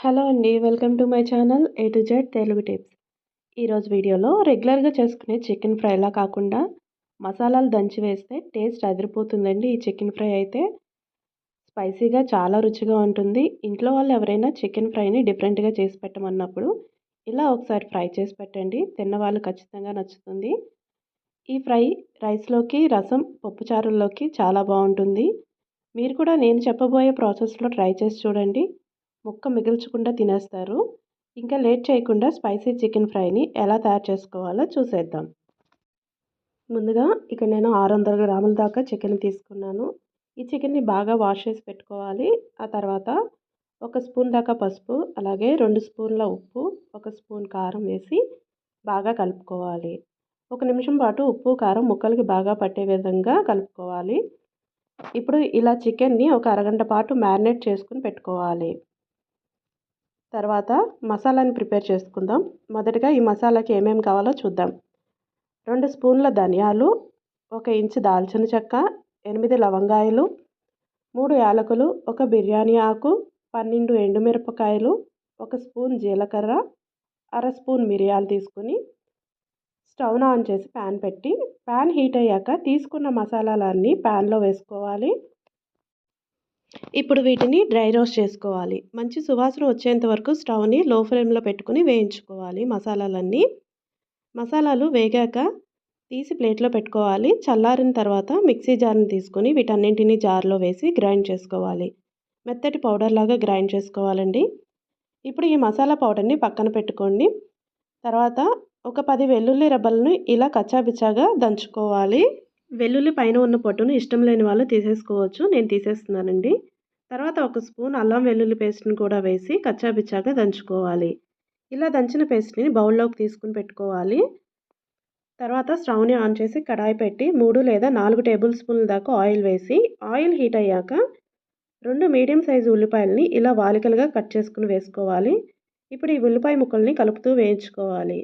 Hello అండి. Welcome to my channel A to Z Telugu tips. ఈరోజు వీడియోలో రెగ్యులర్గా చేసుకునే చికెన్ ఫ్రైలా కాకుండా మసాలాలు దంచి వేస్తే టేస్ట్ అదిరిపోతుందండి. ఈ చికెన్ ఫ్రై అయితే స్పైసీగా చాలా రుచిగా ఉంటుంది. ఇంట్లో వాళ్ళు ఎవరైనా చికెన్ ఫ్రైని డిఫరెంట్గా చేసి పెట్టమన్నప్పుడు ఇలా ఒకసారి ఫ్రై చేసి పెట్టండి. తిన్నవాళ్ళు ఖచ్చితంగా నచ్చుతుంది. ఈ ఫ్రై రైస్లోకి, రసం, పప్పుచారుల్లోకి చాలా బాగుంటుంది. మీరు కూడా నేను చెప్పబోయే ప్రాసెస్లో ట్రై చేసి చూడండి. ముక్క మిగిల్చకుండా తినేస్తారు. ఇంకా లేట్ చేయకుండా స్పైసీ చికెన్ ఫ్రైని ఎలా తయారు చేసుకోవాలో చూసేద్దాం. ముందుగా ఇక్కడ నేను 600 గ్రాముల దాకా చికెన్ తీసుకున్నాను. ఈ చికెన్ని బాగా వాష్ చేసి పెట్టుకోవాలి. ఆ తర్వాత 1 స్పూన్ దాకా పసుపు, అలాగే 2 స్పూన్ల ఉప్పు, 1 స్పూన్ కారం వేసి బాగా కలుపుకోవాలి. 1 నిమిషం పాటు ఉప్పు, కారం ముక్కలకి బాగా పట్టే విధంగా కలుపుకోవాలి. ఇప్పుడు ఇలా చికెన్ని ఒక అరగంట పాటు మ్యారినేట్ చేసుకుని పెట్టుకోవాలి. తర్వాత మసాలాని ప్రిపేర్ చేసుకుందాం. మొదటగా ఈ మసాలాకి ఏమేమి కావాలో చూద్దాం. 2 స్పూన్ల ధనియాలు, 1 ఇంచు దాల్చిన చెక్క, 8 లవంగాయలు, 3 యాలకులు, 1 బిర్యానీ ఆకు, 12 ఎండుమిరపకాయలు, 1 స్పూన్ జీలకర్ర, అర స్పూన్ మిరియాలు తీసుకుని స్టవ్ను ఆన్ చేసి ప్యాన్ పెట్టి ప్యాన్ హీట్ అయ్యాక తీసుకున్న మసాలాలన్నీ ప్యాన్లో వేసుకోవాలి. ఇప్పుడు వీటిని డ్రై రోస్ట్ చేసుకోవాలి. మంచి సువాసన వచ్చేంత వరకు స్టవ్ని లో ఫ్లేమ్లో పెట్టుకుని వేయించుకోవాలి మసాలాలన్నీ. మసాలాలు వేగాక తీసి ప్లేట్లో పెట్టుకోవాలి. చల్లారిన తర్వాత మిక్సీ జార్ని తీసుకొని వీటన్నింటినీ జార్లో వేసి గ్రైండ్ చేసుకోవాలి. మెత్తటి పౌడర్ లాగా గ్రైండ్ చేసుకోవాలండి. ఇప్పుడు ఈ మసాలా పౌడర్ని పక్కన పెట్టుకోండి. తర్వాత ఒక 10 వెల్లుల్లి రెబ్బలను ఇలా కచ్చాపిచ్చాగా దంచుకోవాలి. వెల్లుల్లి పైన ఉన్న పొట్టును ఇష్టం లేని వాళ్ళు తీసేసుకోవచ్చు. నేను తీసేస్తున్నానండి. తర్వాత 1 స్పూన్ అల్లం వెల్లుల్లి పేస్ట్ని కూడా వేసి కచ్చాపిచ్చాగా దంచుకోవాలి. ఇలా దంచిన పేస్ట్ని బౌల్లోకి తీసుకుని పెట్టుకోవాలి. తర్వాత స్టవ్ని ఆన్ చేసి కడాయి పెట్టి 3 లేదా 4 టేబుల్ స్పూన్ల దాకా ఆయిల్ వేసి ఆయిల్ హీట్ అయ్యాక 2 మీడియం సైజు ఉల్లిపాయలని ఇలా వాలికలుగా కట్ చేసుకుని వేసుకోవాలి. ఇప్పుడు ఈ ఉల్లిపాయ ముక్కల్ని కలుపుతూ వేయించుకోవాలి.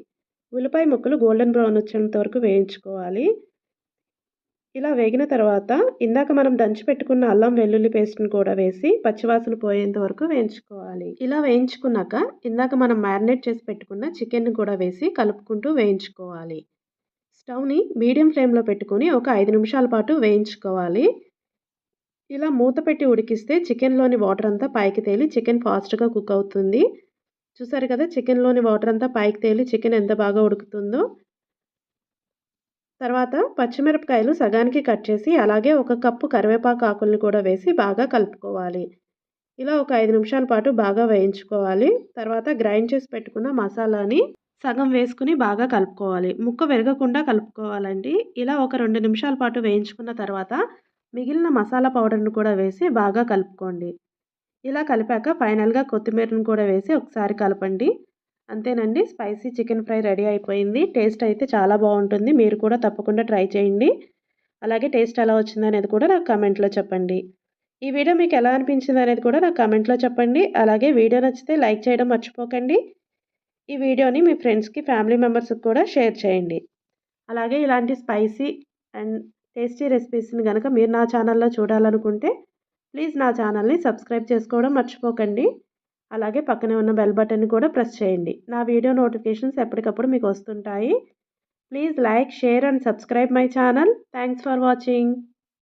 ఉల్లిపాయ ముక్కలు గోల్డెన్ బ్రౌన్ వచ్చేంత వరకు వేయించుకోవాలి. ఇలా వేగిన తర్వాత ఇందాక మనం దంచి పెట్టుకున్న అల్లం వెల్లుల్లి పేస్ట్ని కూడా వేసి పచ్చివాసన పోయేంత వరకు వేయించుకోవాలి. ఇలా వేయించుకున్నాక ఇందాక మనం మ్యారినేట్ చేసి పెట్టుకున్న చికెన్ని కూడా వేసి కలుపుకుంటూ వేయించుకోవాలి. స్టవ్ని మీడియం ఫ్లేమ్లో పెట్టుకుని ఒక 5 నిమిషాల పాటు వేయించుకోవాలి. ఇలా మూత పెట్టి ఉడికిస్తే చికెన్లోని వాటర్ అంతా పైకి తేలి చికెన్ ఫాస్ట్గా కుక్ అవుతుంది. చూసారు కదా, చికెన్లోని వాటర్ అంతా పైకి తేలి చికెన్ ఎంత బాగా ఉడుకుతుందో. తర్వాత పచ్చిమిరపకాయలు సగానికి కట్ చేసి అలాగే 1 కప్పు కరివేపాకు ఆకుల్ని కూడా వేసి బాగా కలుపుకోవాలి. ఇలా ఒక 5 నిమిషాల పాటు బాగా వేయించుకోవాలి. తర్వాత గ్రైండ్ చేసి పెట్టుకున్న మసాలాని సగం వేసుకుని బాగా కలుపుకోవాలి. ముక్క విరగకుండా కలుపుకోవాలండి. ఇలా ఒక 2 నిమిషాల పాటు వేయించుకున్న తర్వాత మిగిలిన మసాలా పౌడర్ని కూడా వేసి బాగా కలుపుకోండి. ఇలా కలిపాక ఫైనల్గా కొత్తిమీరను కూడా వేసి ఒకసారి కలపండి. అంతేనండి, స్పైసీ చికెన్ ఫ్రై రెడీ అయిపోయింది. టేస్ట్ అయితే చాలా బాగుంటుంది. మీరు కూడా తప్పకుండా ట్రై చేయండి. అలాగే టేస్ట్ ఎలా వచ్చిందనేది కూడా నాకు కామెంట్లో చెప్పండి. ఈ వీడియో మీకు ఎలా అనిపించింది అనేది కూడా నాకు కామెంట్లో చెప్పండి. అలాగే వీడియో నచ్చితే లైక్ చేయడం మర్చిపోకండి. ఈ వీడియోని మీ ఫ్రెండ్స్కి, ఫ్యామిలీ మెంబర్స్కి కూడా షేర్ చేయండి. అలాగే ఇలాంటి స్పైసీ అండ్ టేస్టీ రెసిపీస్ని కనుక మీరు నా ఛానల్లో చూడాలనుకుంటే ప్లీజ్ నా ఛానల్ని సబ్స్క్రైబ్ చేసుకోవడం మర్చిపోకండి. అలాగే పక్కనే ఉన్న బెల్ బటన్ని కూడా ప్రెస్ చేయండి. నా వీడియో నోటిఫికేషన్స్ ఎప్పటికప్పుడు మీకు వస్తుంటాయి. Please like, share and subscribe my channel. Thanks for watching.